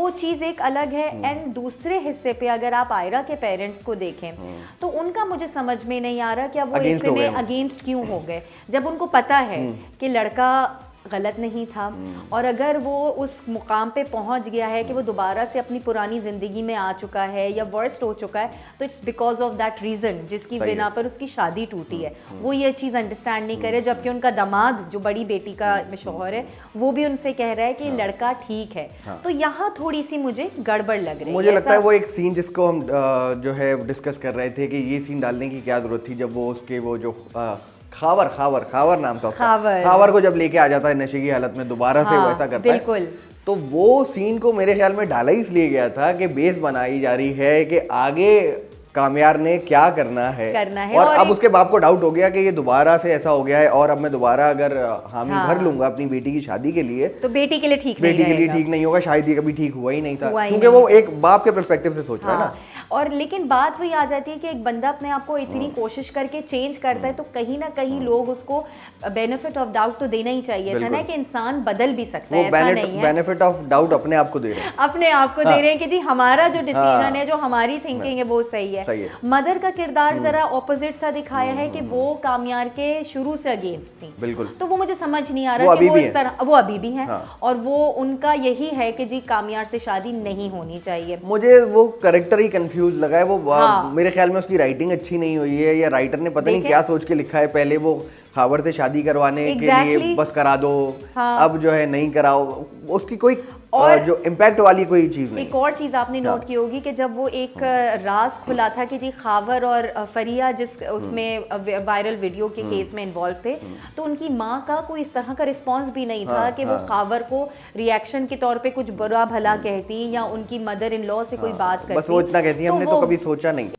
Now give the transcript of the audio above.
वो चीज़ एक अलग है। एंड दूसरे हिस्से पे अगर आप आयरा के पेरेंट्स को देखें तो उनका मुझे समझ में नहीं आ रहा कि अब वो इतने अगेंस्ट क्यों हो गए, जब उनको पता है कि लड़का गलत नहीं था और अगर वो उस मुकाम पे पहुंच गया है कि वो दोबारा से अपनी पुरानी ज़िंदगी में आ चुका है या वर्स्ट हो चुका है, तो it's because of that reason जिसकी बिना पर उसकी शादी टूटी है। वो ये चीज़ अंडरस्टैंड नहीं करे, जबकि उनका दामाद जो बड़ी बेटी का शौहर है वो भी उनसे कह रहा है कि लड़का ठीक है। तो यहाँ थोड़ी सी मुझे गड़बड़ लग रही है। मुझे लगता है वो एक सीन जिसको हम जो है डिस्कस कर रहे थे कि ये सीन डालने की क्या जरूरत थी, जब वो उसके वो जो खावर नाम था उसका, खावर को जब लेके आ जाता है नशे की हालत में दोबारा से वो ऐसा करता है, तो वो सीन को मेरे ख्याल में डाला ही इसलिए गया था कि बेस बनाई जा रही है कि आगे कामयार ने क्या करना है। और अब उसके बाप को डाउट हो गया कि ये दोबारा से ऐसा हो गया है और अब मैं दोबारा अगर हामी भर लूंगा अपनी बेटी की शादी के लिए तो बेटी के लिए ठीक नहीं होगा, शायद ये कभी ठीक हुआ ही नहीं था, क्योंकि वो एक बाप के पर्सपेक्टिव से सोच रहा है ना। और लेकिन बात वही आ जाती है कि एक बंदा अपने आप को इतनी कोशिश करके चेंज करता है तो कहीं ना कहीं लोग उसको बेनिफिट ऑफ डाउट तो देना ही चाहिए था ना, कि इंसान बदल भी सकता है, ऐसा नहीं है। बेनिफिट ऑफ डाउट अपने आप को दे रहे हैं, अपने आप को दे रहे हैं कि जी हमारा जो डिसीजन है, जो हमारी थिंकिंग है वो सही है। मदर का किरदार जरा ऑपोजिट सा दिखाया है कि वो कामयार के शुरू से अगेंस्ट थी, बिल्कुल। तो वो मुझे समझ नहीं आ रहा कि वो इस तरह, वो अभी भी है और वो उनका यही है कि जी कामयार से शादी नहीं होनी चाहिए। मुझे वो कैरेक्टर ही कंफ्यूज लगा है। वो मेरे ख्याल में उसकी राइटिंग अच्छी नहीं हुई है, या राइटर ने पता नहीं क्या सोच के लिखा है, पहले वो खावर से शादी करवाने के लिए बस करा दो, अब जो है नहीं कराओ, उसकी कोई और जो इम्पैक्ट वाली कोई चीज नहीं। एक और चीज आपने नोट की होगी कि जब वो एक राज खुला था कि जी खावर और फरिया जिस उसमें वायरल वीडियो के केस में इन्वॉल्व थे, तो उनकी माँ का कोई इस तरह का रिस्पांस भी नहीं था कि वो खावर को रिएक्शन के तौर पे कुछ बुरा भला कहती या उनकी मदर इन लॉ से कोई बात करती। बस वो इतना कहती है, हमने तो कभी सोचा नहीं।